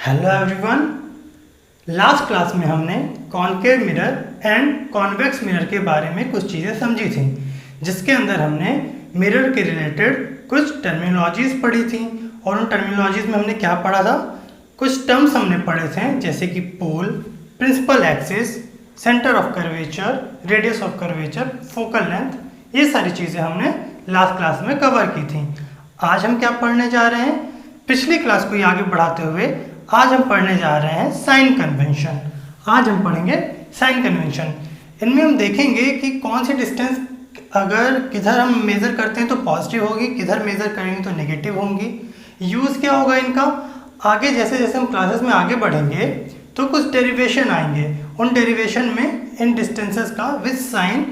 Hello everyone. Last class में हमने concave mirror and convex mirror के बारे में कुछ चीज़ें समझी थी, जिसके अंदर हमने मिरर के रिलेटेड कुछ टर्मिनोलॉजीज पढ़ी थी। और उन टर्मिनोलॉजीज में हमने क्या पढ़ा था, कुछ टर्म्स हमने पढ़े थे, जैसे कि pole, principal axis, centre of curvature, radius of curvature, focal length. ये सारी चीज़ें हमने लास्ट क्लास में कवर की थी। आज हम क्या पढ़ने जा रहे हैं, पिछली क्लास को आगे बढ़ाते हुए आज हम पढ़ने जा रहे हैं साइन कन्वेंशन। आज हम पढ़ेंगे साइन कन्वेंशन। इनमें हम देखेंगे कि कौन सी डिस्टेंस अगर किधर हम मेज़र करते हैं तो पॉजिटिव होगी, किधर मेज़र करेंगे तो नेगेटिव होंगी। यूज़ क्या होगा इनका, आगे जैसे जैसे हम क्लासेस में आगे बढ़ेंगे तो कुछ डेरिवेशन आएंगे। उन डेरिवेशन में इन डिस्टेंसेस का विद साइन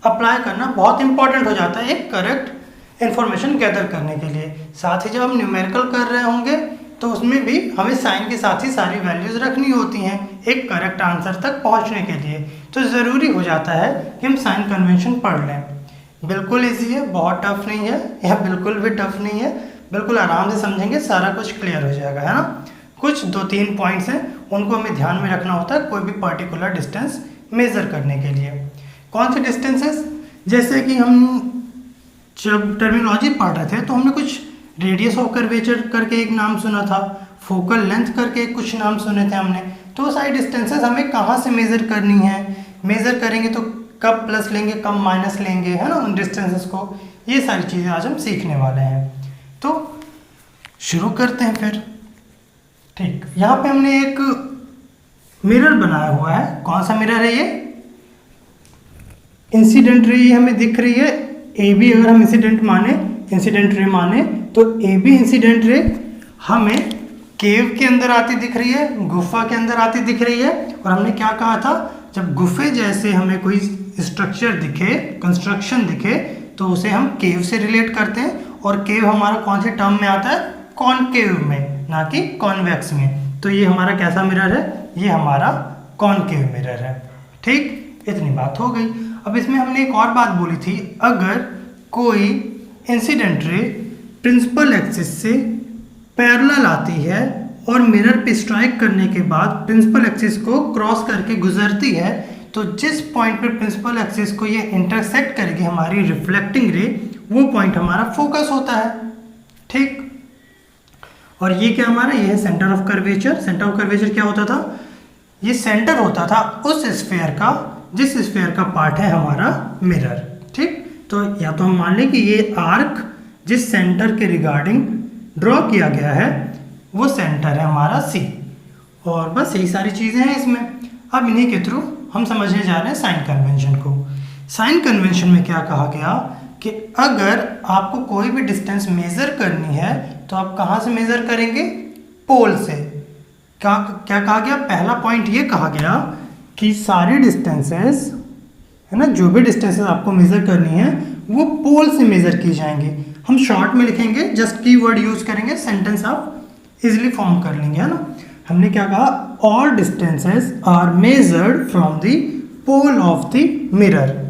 अप्लाई करना बहुत इंपॉर्टेंट हो जाता है एक करेक्ट इन्फॉर्मेशन गैदर करने के लिए। साथ ही जब हम न्यूमेरिकल कर रहे होंगे तो उसमें भी हमें साइन के साथ ही सारी वैल्यूज़ रखनी होती हैं एक करेक्ट आंसर तक पहुंचने के लिए। तो ज़रूरी हो जाता है कि हम साइन कन्वेंशन पढ़ लें। बिल्कुल इजी है, बहुत टफ नहीं है, यह बिल्कुल भी टफ नहीं है। बिल्कुल आराम से समझेंगे, सारा कुछ क्लियर हो जाएगा, है ना। कुछ 2-3 पॉइंट्स हैं, उनको हमें ध्यान में रखना होता है कोई भी पर्टिकुलर डिस्टेंस मेज़र करने के लिए। कौन से डिस्टेंसेस, जैसे कि हम जब टर्मिनोलॉजी पढ़ रहे थे तो हमने कुछ रेडियस ऑफ कर्वेचर करके एक नाम सुना था, फोकल लेंथ करके कुछ नाम सुने थे हमने। तो वो सारी डिस्टेंसेस हमें कहाँ से मेज़र करनी है, मेज़र करेंगे तो कब प्लस लेंगे कब माइनस लेंगे, है ना, उन डिस्टेंसेस को। ये सारी चीज़ें आज हम सीखने वाले हैं। तो शुरू करते हैं फिर। ठीक, यहाँ पे हमने एक मिरर बनाया हुआ है। कौन सा मिरर है ये, इंसिडेंट रे हमें दिख रही है। ए बी अगर हम इंसिडेंट रे माने तो ए बी इंसिडेंट रे हमें केव के अंदर आती दिख रही है, गुफा के अंदर आती दिख रही है। और हमने क्या कहा था, जब गुफे जैसे हमें कोई स्ट्रक्चर दिखे, कंस्ट्रक्शन दिखे, तो उसे हम केव से रिलेट करते हैं। और केव हमारा कौन से टर्म में आता है, कॉनकेव में, ना कि कॉन्वेक्स में। तो ये हमारा कैसा मिरर है, ये हमारा कॉनकेव मिरर है। ठीक, इतनी बात हो गई। अब इसमें हमने एक और बात बोली थी, अगर कोई इंसिडेंट रे प्रिंसिपल एक्सिस से पैरेलल आती है और मिरर पे स्ट्राइक करने के बाद प्रिंसिपल एक्सिस को क्रॉस करके गुजरती है, तो जिस पॉइंट पर प्रिंसिपल एक्सिस को ये इंटरसेक्ट करेगी हमारी रिफ्लेक्टिंग रे, वो पॉइंट हमारा फोकस होता है। ठीक, और ये क्या हमारा, ये है centre of curvature. Centre of curvature क्या होता था, ये सेंटर होता था उस स्फीयर का जिस स्फीयर का पार्ट है हमारा मिरर। ठीक, तो या तो हम मान लें कि ये आर्क जिस सेंटर के रिगार्डिंग ड्रॉ किया गया है वो सेंटर है हमारा सी। और बस यही सारी चीज़ें हैं इसमें। अब इन्हीं के थ्रू हम समझने जा रहे हैं साइन कन्वेंशन को। साइन कन्वेंशन में क्या कहा गया कि अगर आपको कोई भी डिस्टेंस मेज़र करनी है तो आप कहाँ से मेज़र करेंगे, पोल से। क्या कहा गया, पहला पॉइंट ये कहा गया कि सारी डिस्टेंसेस, है ना, जो भी डिस्टेंसेस आपको मेज़र करनी है वो पोल से मेज़र की जाएंगी। हम शॉर्ट में लिखेंगे, जस्ट कीवर्ड यूज़ करेंगे, सेंटेंस आप इजीली फॉर्म कर लेंगे, है ना। हमने क्या कहा, all distances are measured from the pole of the mirror.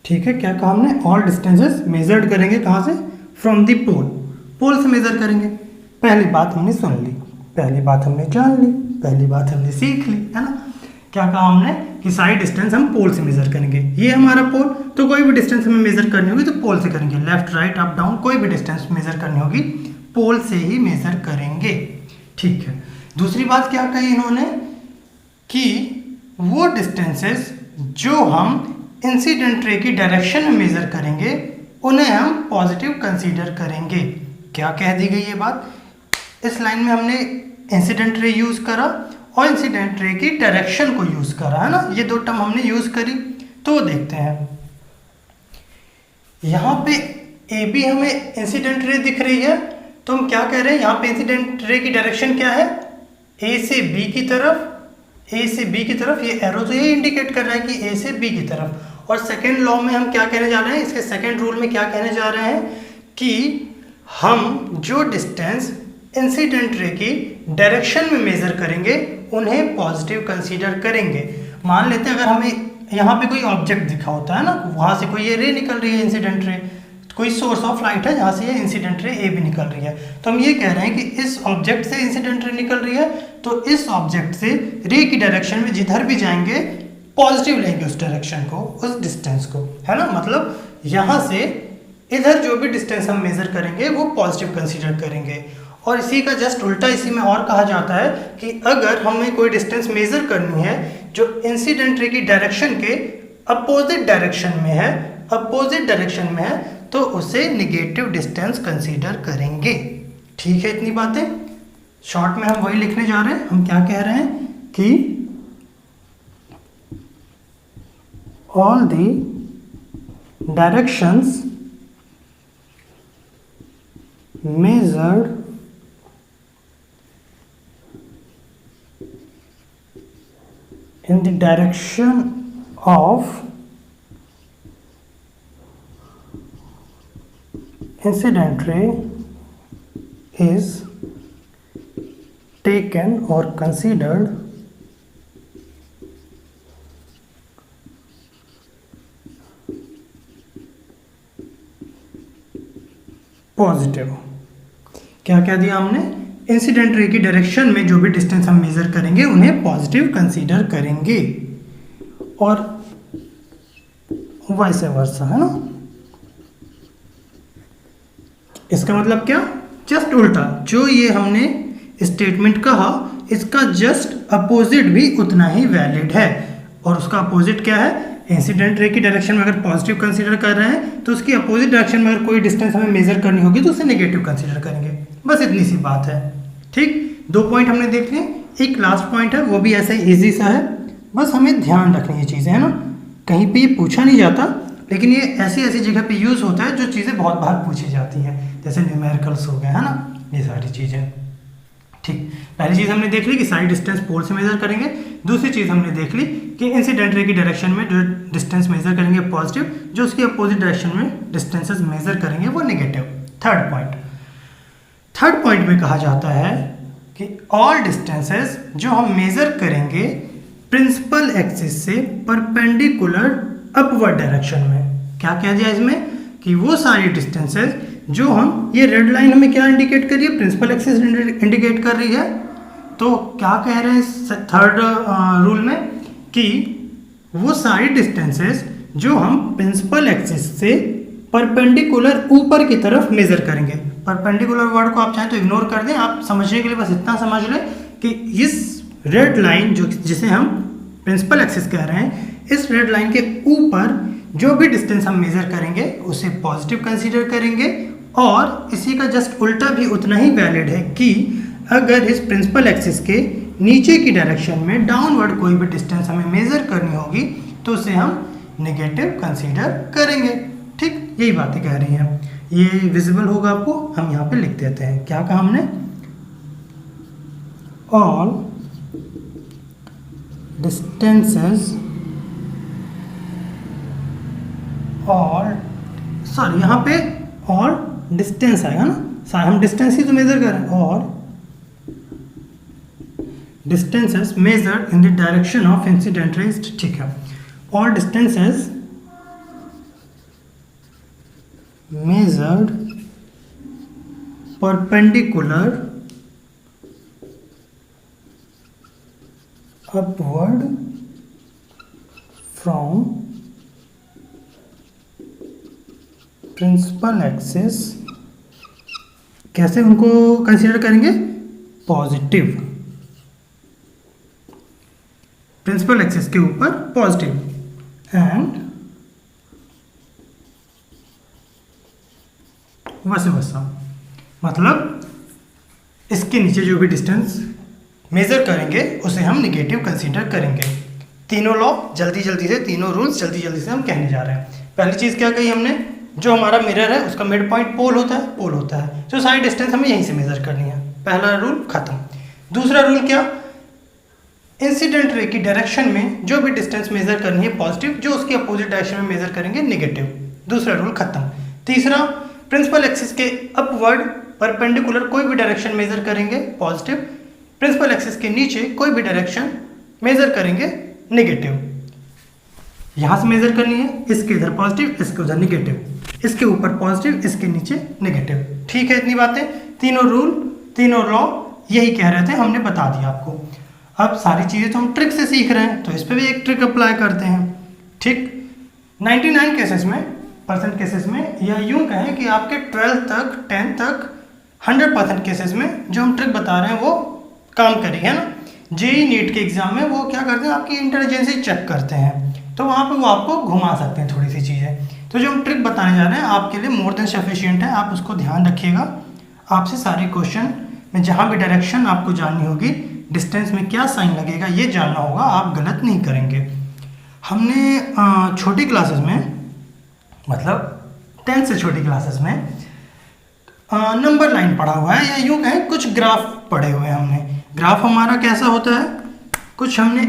ठीक है, क्या कहा हमने, ऑल डिस्टेंसेस मेजर्ड करेंगे कहाँ से, फ्रॉम दी पोल, पोल से मेजर करेंगे। पहली बात हमने सुन ली, पहली बात हमने जान ली, पहली बात हमने सीख ली, है ना। क्या कहा हमने कि सारी डिस्टेंस हम पोल से मेजर करेंगे। ये हमारा पोल, तो कोई भी डिस्टेंस हमें मेजर करनी होगी तो पोल से करेंगे। लेफ्ट राइट अप डाउन कोई भी डिस्टेंस मेजर करनी होगी पोल से ही मेजर करेंगे। ठीक है, दूसरी बात क्या कही इन्होंने कि वो डिस्टेंसेस जो हम इंसिडेंट रे की डायरेक्शन में मेजर करेंगे उन्हें हम पॉजिटिव कंसीडर करेंगे। क्या कह दी गई ये बात, इस लाइन में हमने इंसिडेंट रे यूज करा और इंसिडेंट रे की डायरेक्शन को यूज करा, है ना। ये दो टर्म हमने यूज करी। तो देखते हैं, यहाँ पे ए बी हमें इंसिडेंट रे दिख रही है, तो हम क्या कह रहे हैं, यहाँ पे इंसिडेंट रे की डायरेक्शन क्या है, ए से बी की तरफ, ए से बी की तरफ। ये एरो तो ये इंडिकेट कर रहा है कि ए से बी की तरफ। और सेकेंड लॉ में हम क्या कहने जा रहे हैं, इसके सेकेंड रूल में क्या कहने जा रहे हैं कि हम जो डिस्टेंस इंसिडेंट रे की डायरेक्शन में मेजर करेंगे उन्हें पॉजिटिव कंसीडर करेंगे। मान लेते हैं अगर हमें यहाँ पे कोई ऑब्जेक्ट दिखा होता है ना, वहाँ से कोई ये रे निकल रही है इंसिडेंट रे, कोई सोर्स ऑफ लाइट है जहाँ से ये इंसिडेंट रे ए भी निकल रही है, तो हम ये कह रहे हैं कि इस ऑब्जेक्ट से इंसिडेंट रे निकल रही है, तो इस ऑब्जेक्ट से रे की डायरेक्शन में जिधर भी जाएंगे पॉजिटिव लेंगे उस डायरेक्शन को, उस डिस्टेंस को, है ना। मतलब यहाँ से इधर जो भी डिस्टेंस हम मेजर करेंगे वो पॉजिटिव कंसीडर करेंगे। और इसी का जस्ट उल्टा इसी में और कहा जाता है कि अगर हमें कोई डिस्टेंस मेजर करनी है जो इंसिडेंट रे की डायरेक्शन के अपोजिट डायरेक्शन में है, तो उसे निगेटिव डिस्टेंस कंसीडर करेंगे। ठीक है, इतनी बातें शॉर्ट में हम वही लिखने जा रहे हैं। हम क्या कह रहे हैं कि all the directions measured in the direction of incident ray is taken or considered positive. क्या क्या दिया हमने, इंसिडेंट रे की डायरेक्शन में जो भी डिस्टेंस हम मेजर करेंगे उन्हें पॉजिटिव कंसीडर करेंगे, और वाइस वर्सा, है ना। इसका मतलब क्या, जस्ट उल्टा, जो ये हमने स्टेटमेंट कहा इसका जस्ट अपोजिट भी उतना ही वैलिड है। और उसका अपोजिट क्या है, इंसिडेंट रे की डायरेक्शन में अगर पॉजिटिव कंसीडर कर रहे हैं तो उसकी अपोजिट डायरेक्शन में अगर कोई डिस्टेंस हमें मेजर करनी होगी तो उसे नेगेटिव कंसीडर करेंगे। बस इतनी सी बात है। ठीक, 2 पॉइंट हमने देख लिए, एक लास्ट पॉइंट है वो भी ऐसे इजी सा है, बस हमें ध्यान रखनी ये चीज़ें, है ना। कहीं पे ये पूछा नहीं जाता, लेकिन ये ऐसी ऐसी जगह पे यूज़ होता है जो चीज़ें बहुत बार पूछी जाती हैं, जैसे न्यूमेरिकल्स हो गए, है ना, ये सारी चीज़ें। ठीक, पहली चीज़ हमने देख ली कि सारी डिस्टेंस पोल से मेजर करेंगे। दूसरी चीज़ हमने देख ली कि इंसिडेंट रे की डायरेक्शन में जो डिस्टेंस मेजर करेंगे पॉजिटिव, जो उसकी अपोजिट डायरेक्शन में डिस्टेंसेस मेजर करेंगे वो नेगेटिव। थर्ड पॉइंट में कहा जाता है कि ऑल डिस्टेंसेस जो हम मेजर करेंगे प्रिंसिपल एक्सिस से परपेंडिकुलर अपवर्ड डायरेक्शन में। क्या कह दिया इसमें कि वो सारी डिस्टेंसेस जो हम, ये रेड लाइन हमें क्या इंडिकेट कर रही है, प्रिंसिपल एक्सिस इंडिकेट कर रही है। तो क्या कह रहे हैं थर्ड रूल में कि वो सारी डिस्टेंसेस जो हम प्रिंसिपल एक्सिस से परपेंडिकुलर ऊपर की तरफ मेजर करेंगे। परपेंडिकुलर वर्ड को आप चाहें तो इग्नोर कर दें, आप समझने के लिए बस इतना समझ लें कि इस रेड लाइन जो जिसे हम प्रिंसिपल एक्सिस कह रहे हैं, इस रेड लाइन के ऊपर जो भी डिस्टेंस हम मेजर करेंगे उसे पॉजिटिव कंसीडर करेंगे। और इसी का जस्ट उल्टा भी उतना ही वैलिड है कि अगर इस प्रिंसिपल एक्सिस के नीचे की डायरेक्शन में डाउनवर्ड कोई भी डिस्टेंस हमें मेजर करनी होगी तो उसे हम नेगेटिव कंसीडर करेंगे। ठीक, यही बातें कह रही हैं, ये विजिबल होगा आपको, हम यहाँ पे लिख देते हैं। क्या कहा हमने, ऑल डिस्टेंसेस, और सॉरी यहाँ पे ऑल डिस्टेंस आएगा ना, हम डिस्टेंस ही तो मेजर कर रहे हैं, और distances measured in the direction of incident rays। ठीक है, all distances measured perpendicular upward from principal axis, कैसे उनको कंसीडर करेंगे, पॉजिटिव, प्रिंसिपल एक्सिस के ऊपर पॉजिटिव, एंड वैसे वैसा, मतलब इसके नीचे जो भी डिस्टेंस मेजर करेंगे उसे हम निगेटिव कंसीडर करेंगे। तीनों लॉ जल्दी जल्दी से, तीनों रूल्स जल्दी जल्दी से हम कहने जा रहे हैं। पहली चीज़ क्या कही हमने, जो हमारा मिरर है उसका मिड पॉइंट पोल होता है, तो सारी डिस्टेंस हमें यहीं से मेजर करनी है। पहला रूल खत्म। दूसरा रूल क्या, इंसिडेंट रे की डायरेक्शन में जो भी डिस्टेंस मेजर करनी है पॉजिटिव, जो उसके अपोजिट डायरेक्शन में मेजर करेंगे नेगेटिव। दूसरा रूल खत्म। तीसरा, प्रिंसिपल एक्सिस के अपवर्ड परपेंडिकुलर कोई भी डायरेक्शन मेजर करेंगे पॉजिटिव, प्रिंसिपल एक्सिस के नीचे कोई भी डायरेक्शन मेजर करेंगे नेगेटिव। यहां से मेजर करनी है, इसके इधर पॉजिटिव, इसके उधर नेगेटिव, इसके ऊपर पॉजिटिव, इसके नीचे नेगेटिव। ठीक है, इतनी बातें, तीनों रूल, तीनों लॉ यही कह रहे थे, हमने बता दिया आपको। अब सारी चीज़ें तो हम ट्रिक से सीख रहे हैं, तो इस पर भी एक ट्रिक अप्लाई करते हैं। ठीक, 99 केसेस में, परसेंट केसेस में, या यूं कहें कि आपके 12th तक, 10th तक 100% केसेस में जो हम ट्रिक बता रहे हैं वो काम करेगी, है ना। जेईई नीट के एग्जाम में वो क्या करते हैं, आपकी इंटेलिजेंसी चेक करते हैं, तो वहाँ पे वो आपको घुमा सकते हैं थोड़ी सी चीज़ें। तो जो हम ट्रिक बताने जा रहे हैं आपके लिए मोर देन सफिशिएंट है, आप उसको ध्यान रखिएगा। आपसे सारे क्वेश्चन में जहाँ भी डायरेक्शन आपको जाननी होगी, डिस्टेंस में क्या साइन लगेगा ये जानना होगा, आप गलत नहीं करेंगे। हमने छोटी क्लासेस में, मतलब 10th से छोटी क्लासेस में नंबर लाइन पढ़ा हुआ है, या यूँ कहें कुछ ग्राफ पढ़े हुए हैं हमने। ग्राफ हमारा कैसा होता है, कुछ हमने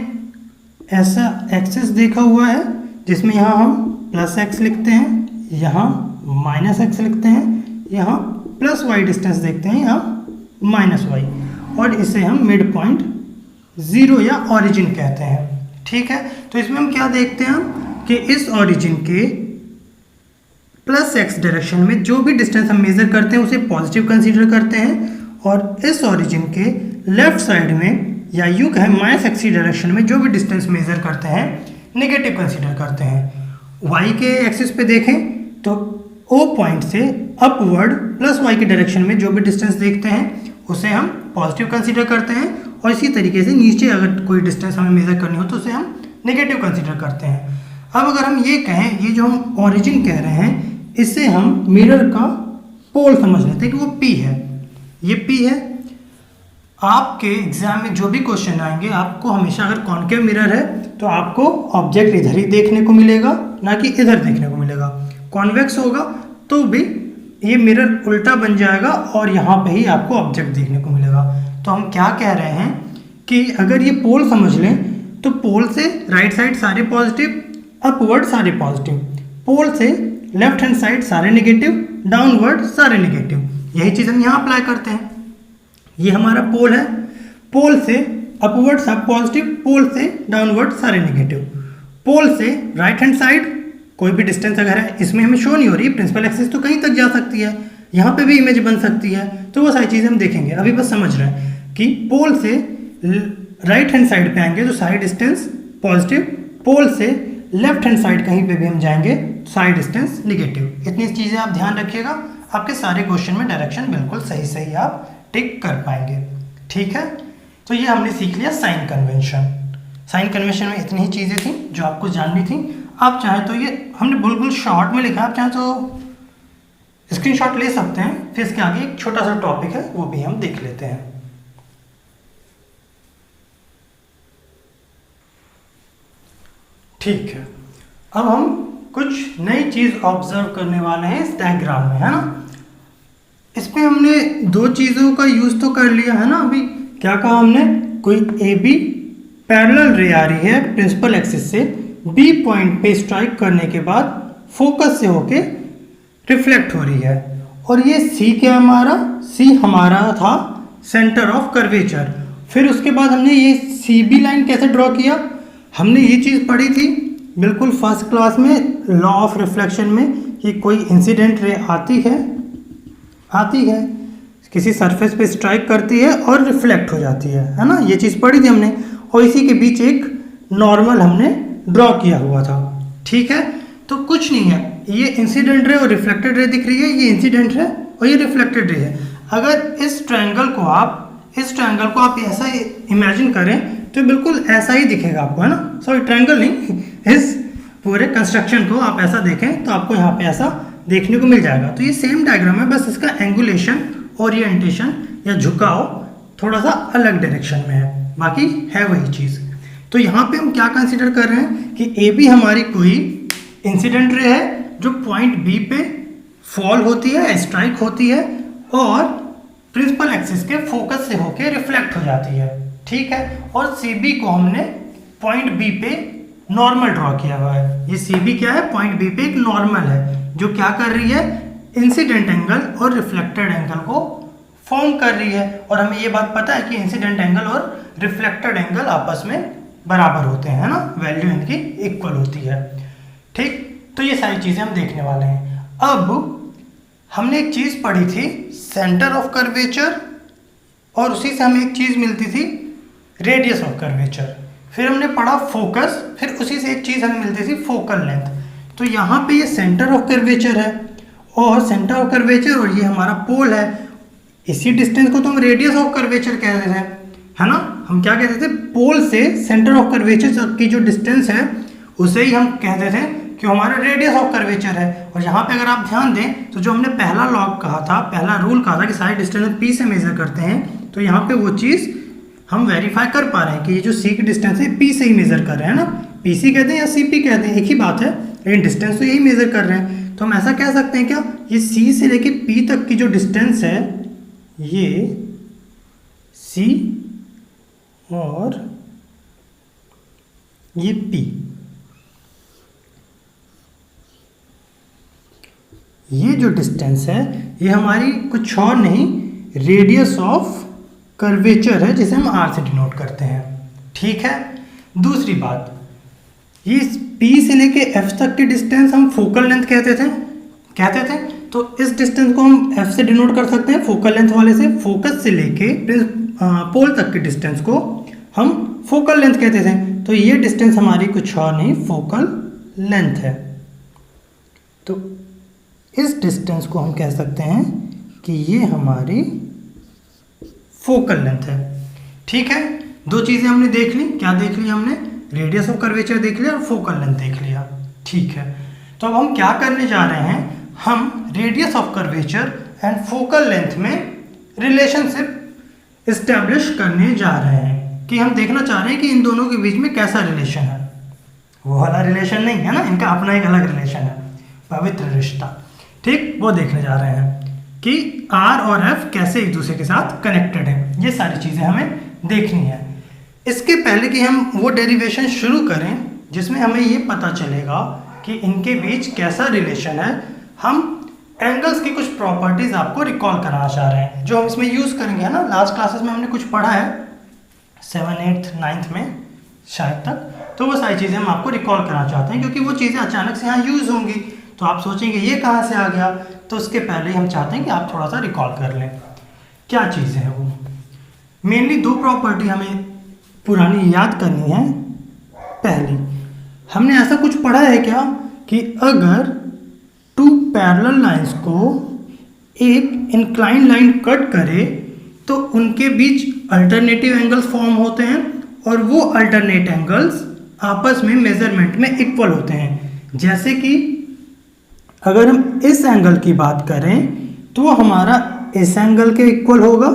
ऐसा एक्सिस देखा हुआ है जिसमें यहाँ हम प्लस एक्स लिखते हैं, यहाँ माइनस एक्स लिखते हैं, यहाँ प्लस वाई डिस्टेंस देखते हैं, यहाँ माइनस वाई, और इसे हम मिड पॉइंट 0 या ओरिजिन कहते हैं। ठीक है, तो इसमें हम क्या देखते हैं कि इस ओरिजिन के प्लस एक्स डायरेक्शन में जो भी डिस्टेंस हम मेजर करते हैं उसे पॉजिटिव कंसीडर करते हैं, और इस ओरिजिन के लेफ्ट साइड में या यूं कहें माइनस एक्स डायरेक्शन में जो भी डिस्टेंस मेजर करते हैं नेगेटिव कंसीडर करते हैं। वाई के एक्सिस पे देखें तो ओ पॉइंट से अपवर्ड प्लस वाई के डायरेक्शन में जो भी डिस्टेंस देखते हैं उसे हम पॉजिटिव कंसीडर करते हैं, और इसी तरीके से नीचे अगर कोई डिस्टेंस हमें मेजर करनी हो तो उसे हम नेगेटिव कंसीडर करते हैं। अब अगर हम ये कहें, ये जो हम ओरिजिन कह रहे हैं इसे हम मिरर का पोल समझ लेते हैं कि वो P है, ये P है। आपके एग्जाम में जो भी क्वेश्चन आएंगे, आपको हमेशा अगर कॉन्केव मिरर है तो आपको ऑब्जेक्ट इधर ही देखने को मिलेगा, ना कि इधर देखने को मिलेगा। कॉन्वेक्स होगा तो भी ये मिरर उल्टा बन जाएगा और यहाँ पे ही आपको ऑब्जेक्ट देखने को मिलेगा। तो हम क्या कह रहे हैं कि अगर ये पोल समझ लें तो पोल से राइट साइड सारे पॉजिटिव, अपवर्ड सारे पॉजिटिव, पोल से लेफ्ट हैंड साइड सारे नेगेटिव, डाउनवर्ड सारे नेगेटिव। यही चीज़ हम यहाँ अप्लाई करते हैं। ये हमारा पोल है, पोल से अपवर्ड सब पॉजिटिव, पोल से डाउनवर्ड सारे नेगेटिव, पोल से राइट हैंड साइड कोई भी डिस्टेंस अगर है, इसमें हमें शो नहीं हो रही, प्रिंसिपल एक्सिस तो कहीं तक जा सकती है, यहाँ पे भी इमेज बन सकती है, तो वो सारी चीज़ें हम देखेंगे। अभी बस समझ रहे हैं कि पोल से राइट हैंड साइड पे आएंगे तो सारी डिस्टेंस पॉजिटिव, पोल से लेफ्ट हैंड साइड कहीं पे भी हम जाएंगे तो सारी डिस्टेंस नेगेटिव। इतनी चीज़ें आप ध्यान रखिएगा, आपके सारे क्वेश्चन में डायरेक्शन बिल्कुल सही सही आप टिक कर पाएंगे। ठीक है, तो ये हमने सीख लिया साइन कन्वेंशन। साइन कन्वेंशन में इतनी ही चीज़ें थी जो आपको जाननी थी। आप चाहें तो ये हमने बिल्कुल शॉर्ट में लिखा, आप चाहें तो स्क्रीनशॉट ले सकते हैं, फिर इसके आगे एक छोटा सा टॉपिक है वो भी हम देख लेते हैं। ठीक है, अब हम कुछ नई चीज़ ऑब्जर्व करने वाले हैं इस डायग्राम में, है ना। इसमें हमने दो चीज़ों का यूज़ तो कर लिया है ना। अभी क्या कहा हमने, कोई ए बी पैरेलल रे आ रही है प्रिंसिपल एक्सिस से, बी पॉइंट पे स्ट्राइक करने के बाद फोकस से होके रिफ्लेक्ट हो रही है, और ये सी क्या हमारा, सी हमारा था सेंटर ऑफ कर्वेचर। फिर उसके बाद हमने ये सी बी लाइन कैसे ड्रॉ किया, हमने ये चीज़ पढ़ी थी बिल्कुल फर्स्ट क्लास में लॉ ऑफ रिफ्लेक्शन में, कि कोई इंसिडेंट रे आती है किसी सरफेस पे स्ट्राइक करती है और रिफ्लेक्ट हो जाती है ना। ये चीज़ पढ़ी थी हमने, और इसी के बीच एक नॉर्मल हमने ड्रॉ किया हुआ था। ठीक है, तो कुछ नहीं है, ये इंसिडेंट रे और रिफ्लेक्टेड रे दिख रही है, ये इंसिडेंट रे और ये रिफ्लेक्टेड रे है। अगर इस ट्रायंगल को आप ऐसा इमेजिन करें तो बिल्कुल ऐसा ही दिखेगा आपको, है ना। सॉरी, ट्रायंगल नहीं, इस पूरे कंस्ट्रक्शन को आप ऐसा देखें तो आपको यहाँ पे ऐसा देखने को मिल जाएगा। तो ये सेम डायग्राम है, बस इसका एंगुलेशन, ओरिएंटेशन या झुकाव थोड़ा सा अलग डायरेक्शन में है, बाकी है वही चीज़। तो यहाँ पे हम क्या कंसीडर कर रहे हैं कि ए बी हमारी कोई इंसिडेंट रे है जो पॉइंट बी पे फॉल होती है, स्ट्राइक होती है, और प्रिंसिपल एक्सिस के फोकस से होके रिफ्लेक्ट हो जाती है। ठीक है। और सी बी को हमने पॉइंट बी पे नॉर्मल ड्रॉ किया हुआ है। ये सी बी क्या है, पॉइंट बी पे एक नॉर्मल है जो क्या कर रही है, इंसिडेंट एंगल और रिफ्लेक्टेड एंगल को फॉर्म कर रही है। और हमें ये बात पता है कि इंसिडेंट एंगल और रिफ्लेक्टेड एंगल आपस में बराबर होते हैं ना, वैल्यू इनकी इक्वल होती है। ठीक, तो ये सारी चीज़ें हम देखने वाले हैं। अब हमने एक चीज़ पढ़ी थी सेंटर ऑफ कर्वेचर, और उसी से हमें एक चीज़ मिलती थी रेडियस ऑफ कर्वेचर। फिर हमने पढ़ा फोकस, फिर उसी से एक चीज़ हमें मिलती थी फोकल लेंथ। तो यहाँ पे ये सेंटर ऑफ कर्वेचर है, और सेंटर ऑफ कर्वेचर और ये हमारा पोल है। इसी डिस्टेंस को तो हम रेडियस ऑफ कर्वेचर कहते थे, है ना। हम क्या कहते थे, पोल से सेंटर ऑफ कर्वेचर की जो डिस्टेंस है उसे ही हम कहते थे कि हमारा रेडियस ऑफ कर्वेचर है। और यहाँ पे अगर आप ध्यान दें तो जो हमने पहला लॉ कहा था, पहला रूल कहा था कि सारी डिस्टेंस पी से मेजर करते हैं, तो यहाँ पे वो चीज़ हम वेरीफाई कर पा रहे हैं कि ये जो सी की डिस्टेंस है पी से ही मेजर कर रहे हैं ना। पी सी कहते हैं या सी पी कहते हैं, एक ही बात है, लेकिन डिस्टेंस तो यही मेजर कर रहे हैं। तो हम ऐसा कह सकते हैं क्या, ये सी से लेके पी तक की जो डिस्टेंस है ये सी और ये पी, ये जो डिस्टेंस है ये हमारी कुछ और नहीं, रेडियस ऑफ कर्वेचर है, जिसे हम आर से डिनोट करते हैं। ठीक है। दूसरी बात, ये P से लेके F तक की डिस्टेंस हम फोकल लेंथ कहते थे। तो इस डिस्टेंस को हम F से डिनोट कर सकते हैं फोकल लेंथ वाले से। फोकस से लेके पोल तक की डिस्टेंस को हम फोकल लेंथ कहते थे। तो ये डिस्टेंस हमारी कुछ और नहीं, फोकल लेंथ है। तो इस डिस्टेंस को हम कह सकते हैं कि ये हमारी फोकल लेंथ है। ठीक है, दो चीज़ें हमने देख ली। क्या देख ली हमने, रेडियस ऑफ कर्वेचर देख लिया और फोकल लेंथ देख लिया। ठीक है, तो अब हम क्या करने जा रहे हैं, हम radius of curvature and focal length में रिलेशनशिप इस्टेब्लिश करने जा रहे हैं, कि हम देखना चाह रहे हैं कि इन दोनों के बीच में कैसा रिलेशन है। वो वाला रिलेशन नहीं है ना, इनका अपना एक अलग रिलेशन है, पवित्र रिश्ता। ठीक, वो देखने जा रहे हैं कि R और F कैसे एक दूसरे के साथ कनेक्टेड है। ये सारी चीज़ें हमें देखनी है। इसके पहले कि हम वो डेरिवेशन शुरू करें जिसमें हमें ये पता चलेगा कि इनके बीच कैसा रिलेशन है, हम एंगल्स की कुछ प्रॉपर्टीज़ आपको रिकॉल कराना चाह रहे हैं, जो हम इसमें यूज़ करेंगे, है ना। लास्ट क्लासेस में हमने कुछ पढ़ा है 7th, 8th, 9th में शायद तक। तो वो सारी चीज़ें हम आपको रिकॉल कराना चाहते हैं, क्योंकि वो चीज़ें अचानक से यहाँ यूज़ होंगी तो आप सोचेंगे ये कहाँ से आ गया। तो उसके पहले ही हम चाहते हैं कि आप थोड़ा सा रिकॉल कर लें क्या चीज़ है वो। मेनली दो प्रॉपर्टी हमें पुरानी याद करनी है। पहली, हमने ऐसा कुछ पढ़ा है क्या कि अगर टू पैरेलल लाइंस को एक इंक्लाइन लाइन कट करे तो उनके बीच अल्टरनेटिव एंगल्स फॉर्म होते हैं, और वो अल्टरनेट एंगल्स आपस में मेजरमेंट में इक्वल होते हैं। जैसे कि अगर हम इस एंगल की बात करें तो वो हमारा इस एंगल के इक्वल होगा,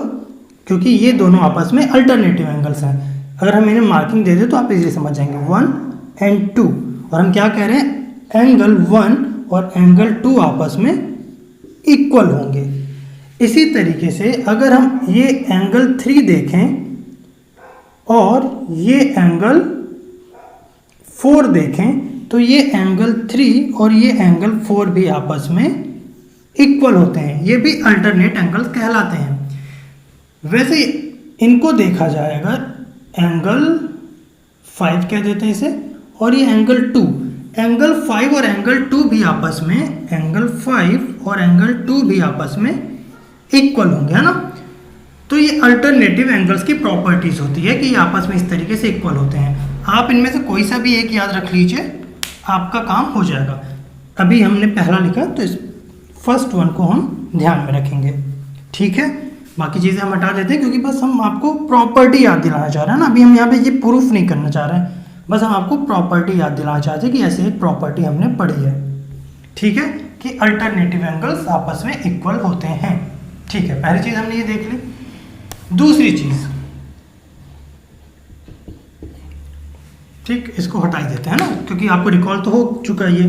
क्योंकि ये दोनों आपस में अल्टरनेटिव एंगल्स हैं। अगर हम इन्हें मार्किंग दे दें तो आप इजीली समझ जाएंगे 1 और 2। और हम क्या कह रहे हैं, एंगल 1 और एंगल 2 आपस में इक्वल होंगे। इसी तरीके से अगर हम ये एंगल 3 देखें और ये एंगल 4 देखें तो ये एंगल 3 और ये एंगल 4 भी आपस में इक्वल होते हैं। ये भी अल्टरनेट एंगल्स कहलाते हैं। वैसे इनको देखा जाए अगर, एंगल 5 कह देते हैं इसे, और ये एंगल 2, एंगल 5 और एंगल 2 भी आपस में, एंगल 5 और एंगल 2 भी आपस में इक्वल होंगे, है ना। तो ये अल्टरनेटिव एंगल्स की प्रॉपर्टीज होती है कि ये आपस में इस तरीके से इक्वल होते हैं। आप इनमें से कोई सा भी एक याद रख लीजिए, आपका काम हो जाएगा। अभी हमने पहला लिखा तो इस फर्स्ट वन को हम ध्यान में रखेंगे। ठीक है, बाकी चीज़ें हम हटा देते हैं क्योंकि बस हम आपको प्रॉपर्टी याद दिलाना चाह रहे हैं ना। अभी हम यहाँ पे ये प्रूफ नहीं करना चाह रहे हैं, बस हम आपको प्रॉपर्टी याद दिलाना चाहते हैं कि ऐसे एक प्रॉपर्टी हमने पढ़ी है। ठीक है, कि अल्टरनेटिव एंगल्स आपस में इक्वल होते हैं। ठीक है, पहली चीज़ हमने ये देख ली। दूसरी चीज़, ठीक, इसको हटा ही देते हैं ना, क्योंकि आपको रिकॉल तो हो चुका है। ये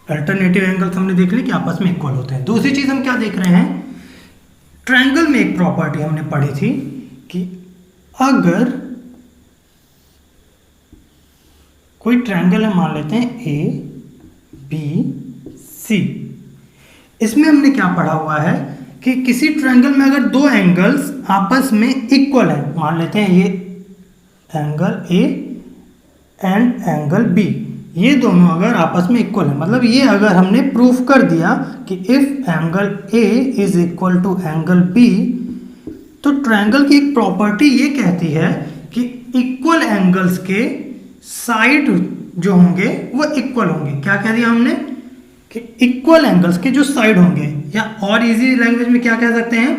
अल्टरनेटिव एंगल्स हमने देख ली कि आपस में इक्वल होते हैं। दूसरी चीज़ हम क्या देख रहे हैं, ट्रायंगल में एक प्रॉपर्टी हमने पढ़ी थी कि अगर कोई ट्रायंगल है, मान लेते हैं ए बी सी, इसमें हमने क्या पढ़ा हुआ है कि किसी ट्रायंगल में अगर दो एंगल्स आपस में इक्वल है, मान लेते हैं ये angle A and angle B, ये दोनों अगर आपस में इक्वल है, मतलब ये अगर हमने प्रूफ कर दिया कि if angle A is equal to angle B, तो ट्रायंगल की एक प्रॉपर्टी ये कहती है कि इक्वल एंगल्स के साइड जो होंगे वो इक्वल होंगे। क्या कह दिया हमने कि इक्वल एंगल्स के जो साइड होंगे, या और इजी लैंग्वेज में क्या कह सकते हैं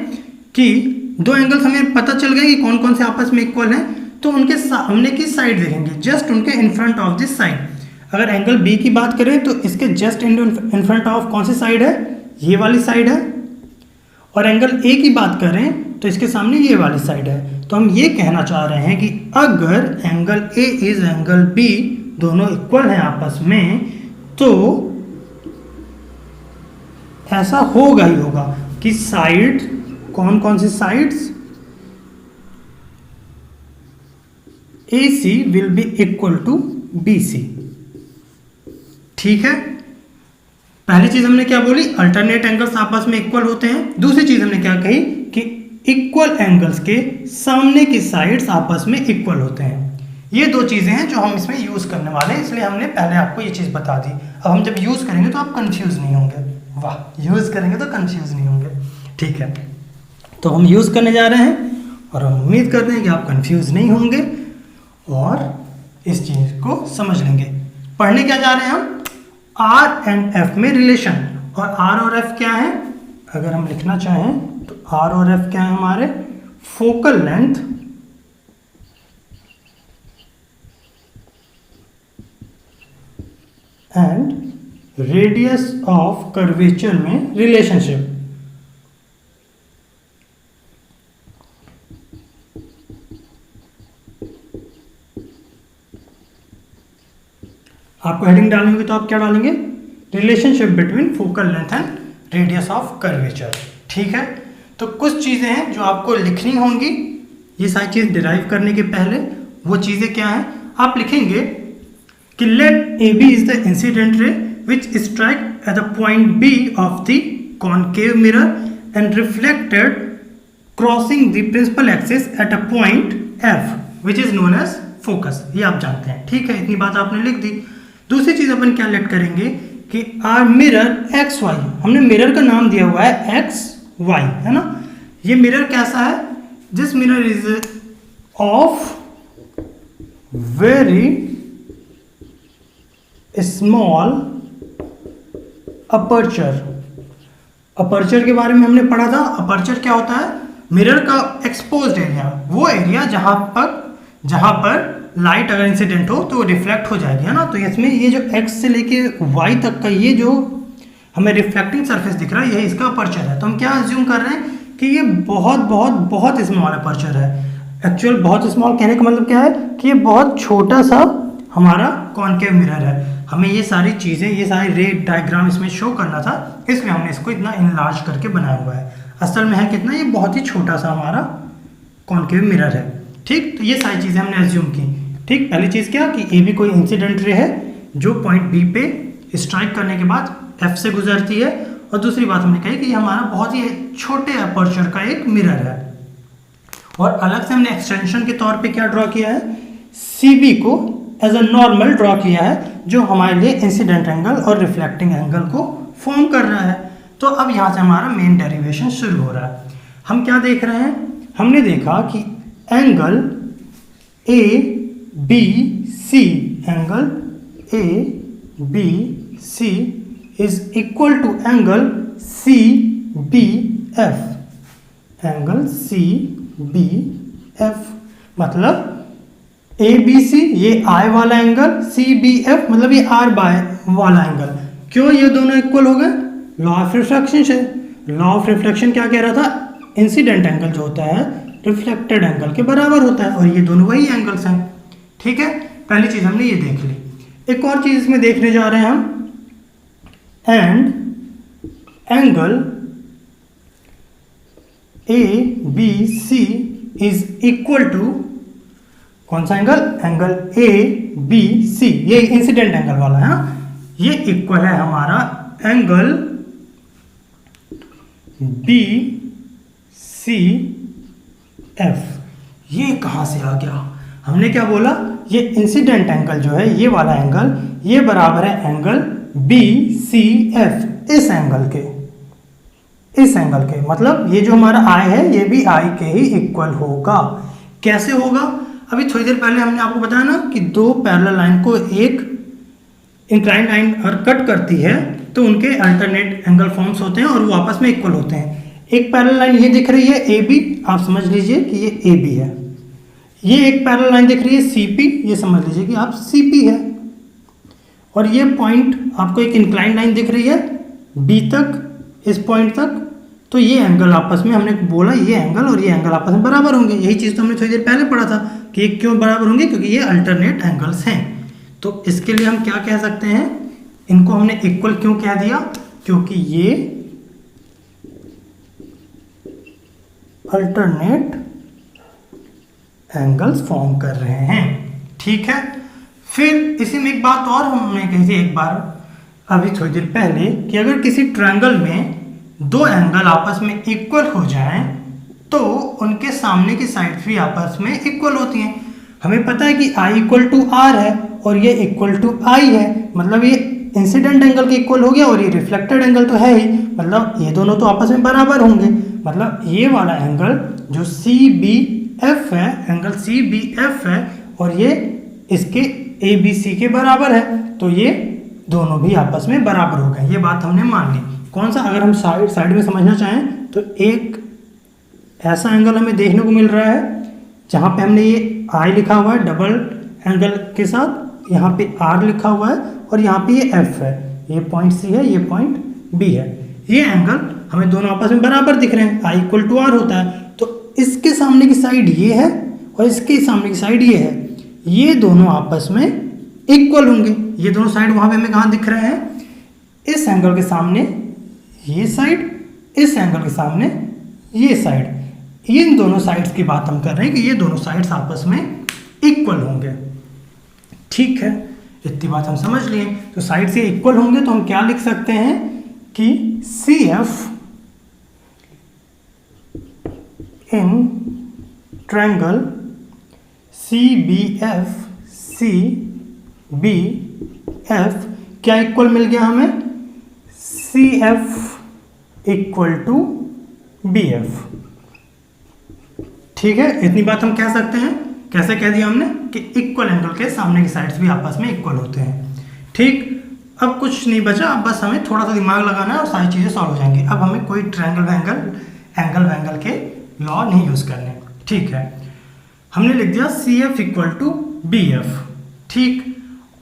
कि दो एंगल्स हमें पता चल गए कि कौन कौन से आपस में इक्वल हैं, तो उनके सामने की साइड देखेंगे, जस्ट उनके in front of this side. अगर एंगल बी की बात करें तो इसके जस्ट इन फ्रंट ऑफ कौन सी साइड है, ये वाली साइड है, और एंगल ए की बात करें तो इसके सामने ये वाली साइड है। तो हम ये कहना चाह रहे हैं कि अगर angle A is angle B दोनों इक्वल हैं आपस में, तो ऐसा होगा ही होगा कि साइड, कौन कौन सी sides, A C will be equal to B C. ठीक है, पहली चीज हमने क्या बोली, अल्टरनेट एंगल्स आपस में इक्वल होते हैं। दूसरी चीज हमने क्या कही कि इक्वल एंगल्स के सामने की साइड्स आपस में इक्वल होते हैं। ये दो चीजें हैं जो हम इसमें यूज करने वाले हैं, इसलिए हमने पहले आपको ये चीज बता दी। अब हम जब यूज करेंगे तो आप कंफ्यूज नहीं होंगे। वाह, यूज करेंगे तो कंफ्यूज नहीं होंगे। ठीक है, तो हम यूज करने जा रहे हैं और हम उम्मीद करते हैं कि आप कंफ्यूज नहीं होंगे और इस चीज को समझ लेंगे। पढ़ने क्या जा रहे हैं हम, आर एंड एफ में रिलेशन। और आर और एफ क्या है, अगर हम लिखना चाहें तो आर और एफ क्या है हमारे, focal length and radius of curvature में रिलेशनशिप। आपको हेडिंग डालनी होगी तो आप क्या डालेंगे, relationship between focal length and radius of curvature. ठीक है, तो कुछ चीजें हैं जो आपको लिखनी होंगी ये सारी चीज डिराइव करने के पहले। वो चीजें क्या हैं, आप लिखेंगे कि let A B is the incident ray which strike at the point B of the concave mirror and reflected crossing the principal axis at a point F which is known as focus. ये आप जानते हैं। ठीक है, इतनी बात आपने लिख दी। दूसरी चीज अपन क्या लेट करेंगे कि आर मिरर एक्स वाई, हमने मिरर का नाम दिया हुआ है एक्स वाई, है ना। ये मिरर कैसा है, this mirror is of very small aperture. Aperture के बारे में हमने पढ़ा था। अपर्चर क्या होता है, मिरर का एक्सपोज्ड एरिया, वो एरिया जहां पर लाइट अगर इंसिडेंट हो तो रिफ्लेक्ट हो जाएगी, है ना। तो इसमें ये जो एक्स से लेके वाई तक का ये जो हमें रिफ्लेक्टिंग सरफेस दिख रहा है, ये इसका अपर्चर है। तो हम क्या अज्यूम कर रहे हैं कि ये बहुत बहुत बहुत स्मॉल अपर्चर है। एक्चुअल बहुत स्मॉल कहने का मतलब क्या है कि ये बहुत छोटा सा हमारा कॉनकेव मिरर है। हमें ये सारी चीज़ें, ये सारे रे डायग्राम इसमें शो करना था, इसलिए हमने इसको इतना इनलार्ज करके बनाया हुआ है। असल में है कितना, ये बहुत ही छोटा सा हमारा कॉनकेव मिरर है। ठीक, तो ये सारी चीज़ें हमने एज्यूम की। ठीक, पहली चीज़ क्या कि ए भी कोई इंसिडेंट रे है जो पॉइंट बी पे स्ट्राइक करने के बाद एफ से गुजरती है, और दूसरी बात हमने कही कि ये हमारा बहुत ही छोटे अपर्चर का एक मिरर है। और अलग से हमने एक्सटेंशन के तौर पे क्या ड्रॉ किया है, सी बी को एज अ नॉर्मल ड्रॉ किया है, जो हमारे लिए इंसिडेंट एंगल और रिफ्लेक्टिंग एंगल को फॉर्म कर रहा है। तो अब यहाँ से हमारा मेन डेरिवेशन शुरू हो रहा है। हम क्या देख रहे हैं, हमने देखा कि angle A B C, angle A B C is equal to angle C B F. Angle C B F मतलब ए बी सी ये आई वाला एंगल, सी बी एफ मतलब ये आर बाय वाला एंगल। क्यों ये दोनों इक्वल हो गए, लॉ ऑफ रिफ्लेक्शन से। लॉ ऑफ रिफ्लेक्शन क्या कह रहा था, इंसिडेंट एंगल जो होता है रिफ्लेक्टेड एंगल के बराबर होता है, और ये दोनों वही एंगल्स हैं। ठीक है, पहली चीज हमने ये देख ली। एक और चीज इसमें देखने जा रहे हैं हम, and angle ABC is equal to कौन सा एंगल, एंगल ABC, ये इंसिडेंट एंगल वाला है, ये इक्वल है हमारा एंगल BCF। ये कहाँ से आ गया, हमने क्या बोला, ये इंसिडेंट एंगल जो है ये वाला एंगल, ये बराबर है एंगल BCF, इस एंगल के, इस एंगल के, मतलब ये जो हमारा आई है ये भी आई के ही इक्वल होगा। कैसे होगा, अभी थोड़ी देर पहले हमने आपको बताया ना कि दो पैरेलल लाइन को एक इंक्लाइंड लाइन अगर कट करती है तो उनके अल्टरनेट एंगल फॉर्म्स होते हैं और वो आपस में इक्वल होते हैं। एक पैरेलल लाइन ये दिख रही है AB, आप समझ लीजिए कि ये AB है। ये एक पैरेलल लाइन दिख रही है CP, ये समझ लीजिए कि आप CP है। और ये पॉइंट आपको एक इंक्लाइंड लाइन दिख रही है B तक, इस पॉइंट तक, तो ये एंगल आपस में हमने बोला ये एंगल और ये एंगल आपस में बराबर होंगे। यही चीज़ तो हमने थोड़ी देर पहले पढ़ा था कि क्यों बराबर होंगे, क्योंकि ये अल्टरनेट एंगल्स हैं। तो इसके लिए हम क्या कह सकते हैं, इनको हमने इक्वल क्यों कह दिया, क्योंकि ये अल्टरनेट एंगल्स फॉर्म कर रहे हैं। ठीक है, फिर इसी में एक बात और हमने कही थी एक बार अभी थोड़ी देर पहले कि अगर किसी ट्रायंगल में दो एंगल आपस में इक्वल हो जाएं तो उनके सामने की साइड्स भी आपस में इक्वल होती हैं। हमें पता है कि I इक्वल टू R है और ये इक्वल टू I है, मतलब ये इंसिडेंट एंगल के इक्वल हो गया और ये रिफ्लेक्टेड एंगल तो है ही, मतलब ये दोनों तो आपस में बराबर होंगे। मतलब ये वाला एंगल जो CBF है, एंगल CBF है और ये इसके ABC के बराबर है, तो ये दोनों भी आपस में बराबर हो गए। ये बात हमने मान ली। कौन सा, अगर हम साइड में समझना चाहें तो एक ऐसा एंगल हमें देखने को मिल रहा है जहाँ पे हमने ये I लिखा हुआ है डबल एंगल के साथ, यहाँ पे R लिखा हुआ है और यहाँ पे ये F है, ये पॉइंट C है, ये पॉइंट B है। ये एंगल हमें दोनों आपस में बराबर दिख रहे हैं, I इक्वल टू R होता है। तो इसके सामने की साइड ये है और इसके सामने की साइड ये है, ये दोनों आपस में इक्वल होंगे। ये दोनों साइड वहाँ पे हमें कहाँ दिख रहे हैं, इस एंगल के सामने ये साइड, इस एंगल के सामने ये साइड, इन दोनों साइड्स की बात हम कर रहे हैं कि ये दोनों साइड्स आपस में इक्वल होंगे। ठीक है, इतनी बात हम समझ लिए। तो साइड से इक्वल होंगे तो हम क्या लिख सकते हैं कि CF in triangle CBF CBF क्या इक्वल मिल गया हमें, CF इक्वल टू BF। ठीक है, इतनी बात हम कह सकते हैं। कैसे कह दिया हमने कि इक्वल एंगल के सामने की साइड्स भी आपस में इक्वल होते हैं। ठीक, अब कुछ नहीं बचा, अब बस हमें थोड़ा सा दिमाग लगाना है और सारी चीज़ें सॉल्व हो जाएंगी। अब हमें कोई ट्रायंगल एंगल के लॉ नहीं यूज़ करने। ठीक है, हमने लिख दिया CF इक्वल टू BF। ठीक,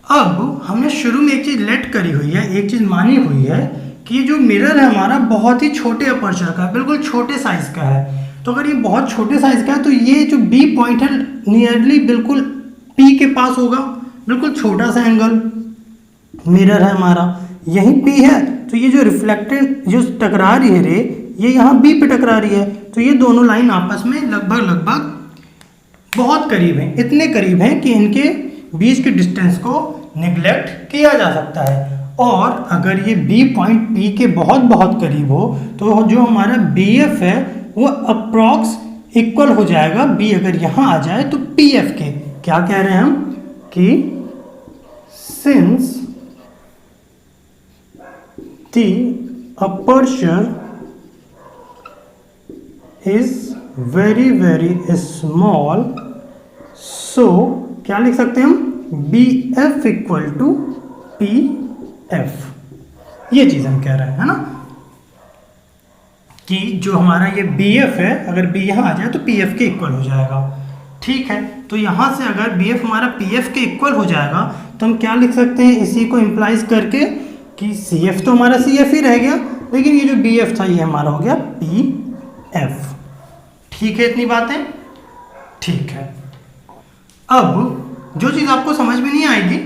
अब हमने शुरू में एक चीज़ लेट करी हुई है, एक चीज़ मानी हुई है कि ये जो मिरर है हमारा बहुत ही छोटे अपर्चर का है, बिल्कुल छोटे साइज का है। तो अगर ये बहुत छोटे साइज का है तो ये जो B पॉइंट है नियरली बिल्कुल P के पास होगा, बिल्कुल छोटा सा एंगल मिरर है हमारा, यही P है। तो ये जो रिफ्लेक्टेड जो टकरा रही है रे, ये यहाँ B पे टकरा रही है, तो ये दोनों लाइन आपस में लगभग बहुत करीब हैं, इतने करीब हैं कि इनके बीच के डिस्टेंस को निगलेक्ट किया जा सकता है। और अगर ये B पॉइंट P के बहुत करीब हो तो जो हमारा BF है वो अप्रॉक्स इक्वल हो जाएगा, B अगर यहाँ आ जाए तो PF के। क्या कह रहे हैं हम कि since the aperture is very small, so क्या लिख सकते हैं हम, BF इक्वल टू PF। ये चीज़ हम कह रहे हैं, है ना, कि जो हमारा ये BF है अगर B यहाँ आ जाए तो PF के इक्वल हो जाएगा। ठीक है, तो यहाँ से अगर BF हमारा PF के इक्वल हो जाएगा तो हम क्या लिख सकते हैं, इसी को इम्प्लाइज करके कि CF तो हमारा CF ही रह गया, लेकिन ये जो BF था ये हमारा हो गया PF। ठीक है, इतनी बातें। ठीक है, अब जो चीज़ आपको समझ में नहीं आएगी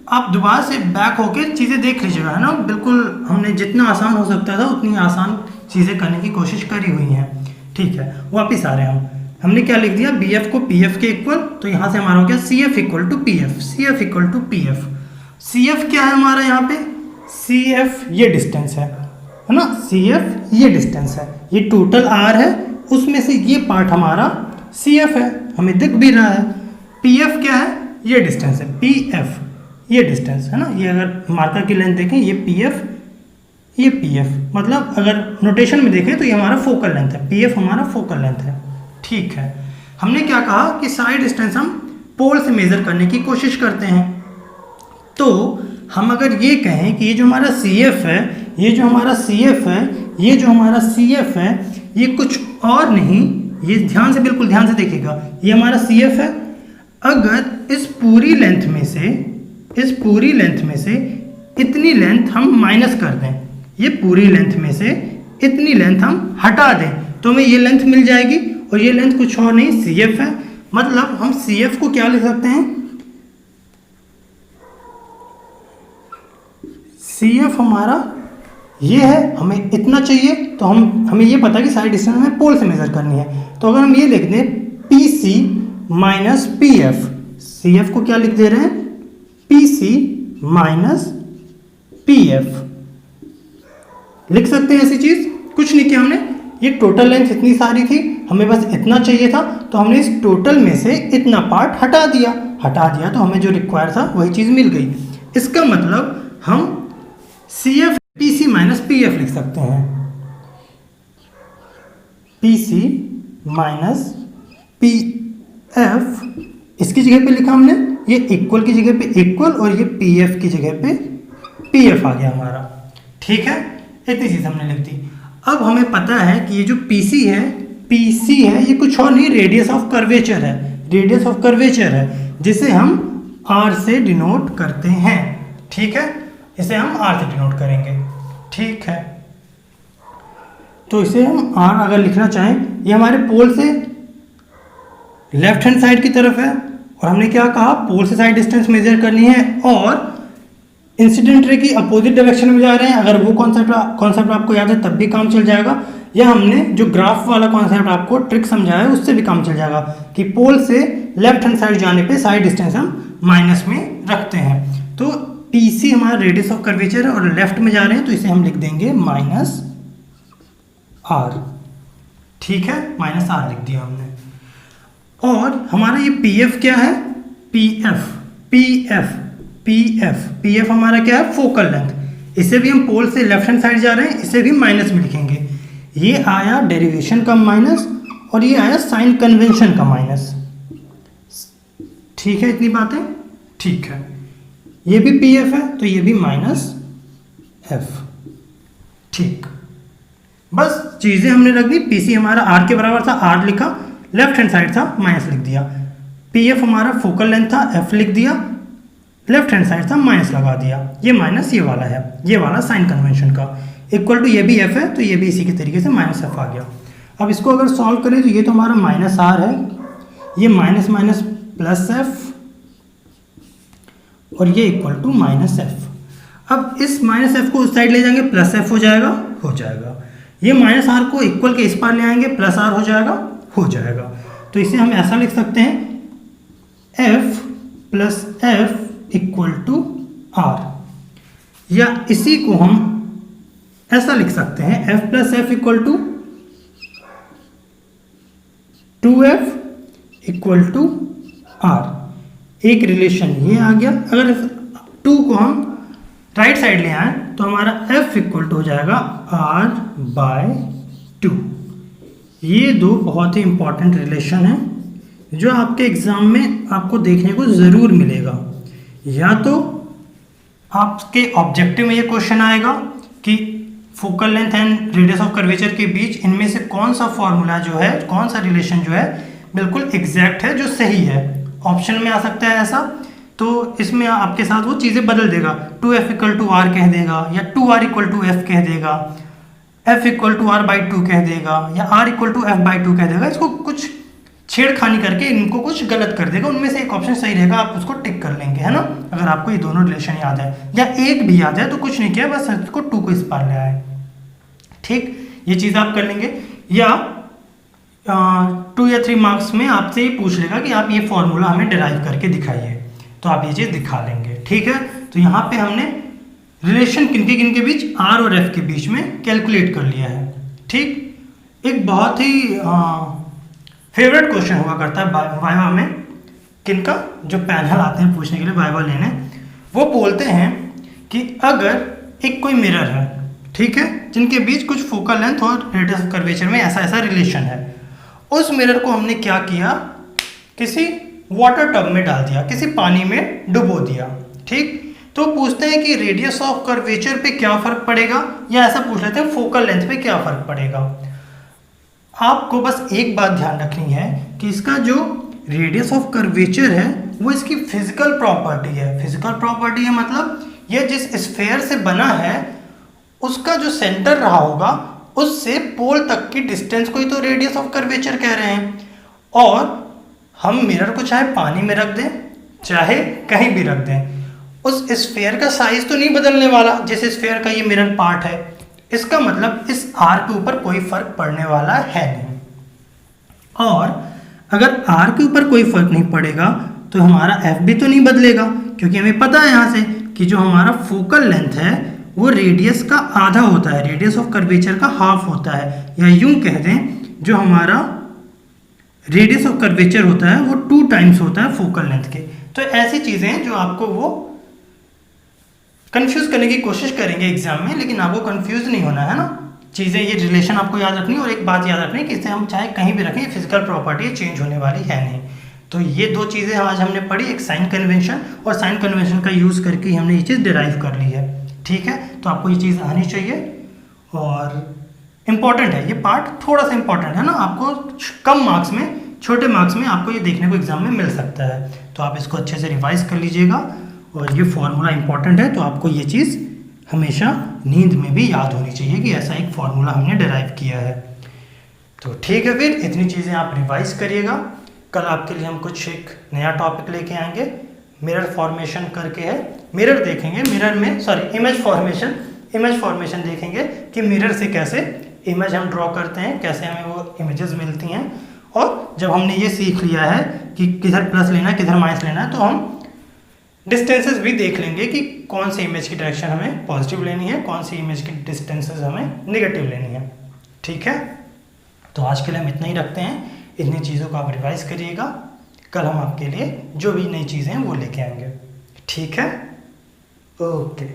आप दोबारा से बैक होके चीज़ें देख लीजिएगा, है ना। बिल्कुल हमने जितना आसान हो सकता था उतनी आसान चीज़ें करने की कोशिश करी हुई हैं। ठीक है, वापिस आ रहे हैं हमने क्या लिख दिया, बी एफ को पी एफ के इक्वल, तो यहाँ से हमारा हो गया C F equal to P F, C F equal to P F. C F क्या है हमारा यहाँ पे, सी एफ ये डिस्टेंस है ना, सी एफ ये डिस्टेंस है, ये टोटल आर है, उसमें से ये पार्ट हमारा सी एफ है, हमें दिख भी रहा है। पी एफ क्या है, ये डिस्टेंस है, पी एफ ये डिस्टेंस है ना, ये अगर मार्कर की लेंथ देखें ये पी एफ, ये पी एफ, मतलब अगर नोटेशन में देखें तो ये हमारा फोकल लेंथ है, पी एफ हमारा फोकल लेंथ है। ठीक है, हमने क्या कहा कि साइड डिस्टेंस हम पोल से मेजर करने की कोशिश करते हैं। तो हम अगर ये कहें कि ये जो हमारा सी एफ है, ये जो हमारा सी एफ है, ये जो हमारा सी एफ है, ये कुछ और नहीं, ये ध्यान से, बिल्कुल ध्यान से देखिएगा, ये हमारा सी एफ है। अगर इस पूरी लेंथ में से, इस पूरी लेंथ में से इतनी लेंथ हम माइनस कर दें, ये पूरी लेंथ में से इतनी लेंथ हम हटा दें, तो हमें ये लेंथ मिल जाएगी, और ये लेंथ कुछ और नहीं सी एफ है। मतलब हम सी एफ को क्या लिख सकते हैं, सी एफ हमारा ये है, हमें इतना चाहिए, तो हमें ये पता है कि साइड डिस्टेंस हमें पोल से मेजर करनी है, तो अगर हम ये लिख दें P C minus P F, C F को क्या लिख दे रहे हैं, P C minus P F, लिख सकते हैं ऐसी चीज, कुछ नहीं किया हमने, ये टोटल लेंथ इतनी सारी थी, हमें बस इतना चाहिए था, तो हमने इस टोटल में से इतना पार्ट हटा दिया, तो हमें जो रिक्वायर था वही चीज़ मिल गई। इसका मतलब हम C F P C minus P F लिख सकते हैं, P C minus P F, इसकी जगह पे लिखा हमने, ये इक्वल की जगह पे इक्वल, और ये पी एफ की जगह पे पी एफ आ गया हमारा। ठीक है, इतनी चीज़ हमने लिख दी। अब हमें पता है कि ये जो PC है ये कुछ और नहीं, रेडियस ऑफ कर्वेचर है, रेडियस ऑफ कर्वेचर है, जिसे हम R से डिनोट करते हैं। ठीक है, इसे हम R से डिनोट करेंगे। ठीक है, तो इसे हम R अगर लिखना चाहें, ये हमारे पोल से लेफ्ट हैंड साइड की तरफ है, और हमने क्या कहा, पोल से साइड डिस्टेंस मेजर करनी है, और इंसिडेंट रे की अपोजिट डायरेक्शन में जा रहे हैं। अगर वो कॉन्सेप्ट आपको याद है तब भी काम चल जाएगा, या हमने जो ग्राफ वाला कॉन्सेप्ट आपको ट्रिक समझाया है उससे भी काम चल जाएगा कि पोल से लेफ्ट हैंड साइड जाने पे साइड डिस्टेंस हम माइनस में रखते हैं। तो PC हमारा रेडियस ऑफ कर्वेचर है और लेफ्ट में जा रहे हैं, तो इसे हम लिख देंगे माइनस R। ठीक है, माइनस R लिख दिया हमने। और हमारा ये PF क्या है, PF हमारा क्या है, फोकल लेंथ। इसे भी हम पोल से लेफ्ट हैंड साइड जा रहे हैं, इसे भी माइनस में लिखेंगे। ये आया डेरिवेशन का माइनस, और ये आया साइन कन्वेंशन का माइनस। ठीक है, इतनी बातें ठीक है। ये भी PF है, तो ये भी माइनस F। ठीक, बस चीजें हमने रख दी। PC हमारा R के बराबर था, R लिखा, लेफ्ट हैंड साइड था, माइनस लिख दिया। PF हमारा फोकल लेंथ था, F लिख दिया, लेफ्ट हैंड साइड था, माइनस लगा दिया। ये माइनस ये वाला है, ये वाला साइन कन्वेंशन का, इक्वल टू ये भी F है, तो ये भी इसी के तरीके से माइनस F आ गया। अब इसको अगर सॉल्व करें तो ये तो हमारा माइनस R है, ये माइनस माइनस प्लस F, और ये इक्वल टू माइनस F। अब इस माइनस F को उस साइड ले जाएंगे, प्लस F हो जाएगा। ये माइनस R को इक्वल के इस पार ले आएंगे, प्लस R हो जाएगा। तो इसे हम ऐसा लिख सकते हैं F plus F equal to R, या इसी को हम ऐसा लिख सकते हैं F plus F equal to 2F equal to R। एक रिलेशन ये आ गया। अगर 2 को हम राइट साइड ले आए तो हमारा F इक्वल टू हो जाएगा R/2। ये दो बहुत ही इंपॉर्टेंट रिलेशन है जो आपके एग्जाम में आपको देखने को ज़रूर मिलेगा। या तो आपके ऑब्जेक्टिव में ये क्वेश्चन आएगा कि focal length and radius of curvature के बीच इनमें से कौन सा फॉर्मूला जो है, कौन सा रिलेशन जो है बिल्कुल एग्जैक्ट है, जो सही है। ऑप्शन में आ सकता है ऐसा, तो इसमें आपके साथ वो चीज़ें बदल देगा। 2F इक्वल टू R कह देगा, या 2R इक्वल टू F कह देगा, F इक्वल टू R/2 कह देगा, या R इक्वल टू F/2 कह देगा। इसको कुछ छेड़खानी करके इनको कुछ गलत कर देगा। उनमें से एक ऑप्शन सही रहेगा, आप उसको टिक कर लेंगे, है ना। अगर आपको ये दोनों रिलेशन याद है या एक भी याद है तो कुछ नहीं किया, बस इसको 2 को इस पार ले आए। ठीक, ये चीज़ आप कर लेंगे। या 2 या 3 मार्क्स में आपसे ये पूछ लेगा कि आप ये फॉर्मूला हमें डिराइव करके दिखाइए, तो आप ये चीज़ दिखा लेंगे। ठीक है, तो यहाँ पे हमने रिलेशन किन के बीच, आर और एफ के बीच में कैलकुलेट कर लिया है। ठीक, एक बहुत ही फेवरेट क्वेश्चन हुआ करता है वाइवा में, किनका, जो पैनल आते हैं पूछने के लिए वाइवा लेने, वो बोलते हैं कि अगर एक कोई मिरर है, ठीक है, जिनके बीच कुछ फोकल लेंथ और रेडियस ऑफ कर्वेचर में ऐसा ऐसा रिलेशन है, उस मिरर को हमने क्या किया, किसी वाटर टब में डाल दिया, किसी पानी में डुबो दिया। ठीक, तो पूछते हैं कि रेडियस ऑफ कर्वेचर पे क्या फर्क पड़ेगा, या ऐसा पूछ लेते हैं फोकल लेंथ पे क्या फर्क पड़ेगा। आपको बस एक बात ध्यान रखनी है कि इसका जो रेडियस ऑफ कर्वेचर है वो इसकी फिजिकल प्रॉपर्टी है। फिजिकल प्रॉपर्टी है मतलब ये जिस स्फेयर से बना है उसका जो सेंटर रहा होगा उससे पोल तक की डिस्टेंस को ही तो रेडियस ऑफ कर्वेचर कह रहे हैं। और हम मिरर को चाहे पानी में रख दें चाहे कहीं भी रख दें, उस स्फेयर का साइज तो नहीं बदलने वाला जिस स्फेयर का ये मिरर पार्ट है। इसका मतलब इस आर के ऊपर कोई फर्क पड़ने वाला है नहीं। और अगर आर के ऊपर कोई फर्क नहीं पड़ेगा तो हमारा एफ भी तो नहीं बदलेगा, क्योंकि हमें पता है यहाँ से कि जो हमारा फोकल लेंथ है वो रेडियस का आधा होता है, रेडियस ऑफ कर्वेचर का हाफ होता है, या यूं कह दें जो हमारा रेडियस ऑफ कर्वेचर होता है वो 2 टाइम्स होता है फोकल लेंथ के। तो ऐसी चीजें हैं जो आपको वो कंफ्यूज करने की कोशिश करेंगे एग्जाम में, लेकिन आपको कंफ्यूज नहीं होना है ना। चीज़ें, ये रिलेशन आपको याद रखनी है, और एक बात याद रखनी है कि इसे हम चाहे कहीं भी रखें, फिजिकल प्रॉपर्टी चेंज होने वाली है नहीं। तो ये 2 चीज़ें आज हमने पढ़ी, एक साइन कन्वेंशन, और साइन कन्वेंशन का यूज़ करके हमने ये चीज़ डिराइव कर ली है। ठीक है, तो आपको ये चीज़ आनी चाहिए, और इम्पॉर्टेंट है ये पार्ट, थोड़ा सा इम्पॉर्टेंट है ना, आपको कम मार्क्स में, छोटे मार्क्स में आपको ये देखने को एग्जाम में मिल सकता है। तो आप इसको अच्छे से रिवाइज कर लीजिएगा, और ये फॉर्मूला इंपॉर्टेंट है, तो आपको ये चीज़ हमेशा नींद में भी याद होनी चाहिए कि ऐसा एक फॉर्मूला हमने डिराइव किया है। तो ठीक है, फिर इतनी चीज़ें आप रिवाइज करिएगा। कल आपके लिए हम कुछ एक नया टॉपिक लेके आएंगे, मिरर फॉर्मेशन करके है। मिरर देखेंगे, मिरर में इमेज फॉर्मेशन देखेंगे कि मिरर से कैसे इमेज हम ड्रॉ करते हैं, कैसे हमें वो इमेजेस मिलती हैं। और जब हमने ये सीख लिया है कि किधर प्लस लेना है किधर माइनस लेना है, तो हम डिस्टेंसेस भी देख लेंगे कि कौन सी इमेज की डायरेक्शन हमें पॉजिटिव लेनी है, कौन सी इमेज की डिस्टेंसेस हमें नेगेटिव लेनी है। ठीक है, तो आज के लिए हम इतना ही रखते हैं। इतनी चीज़ों को आप रिवाइज करिएगा, कल हम आपके लिए जो भी नई चीज़ें हैं वो लेके आएंगे। ठीक है, ओके।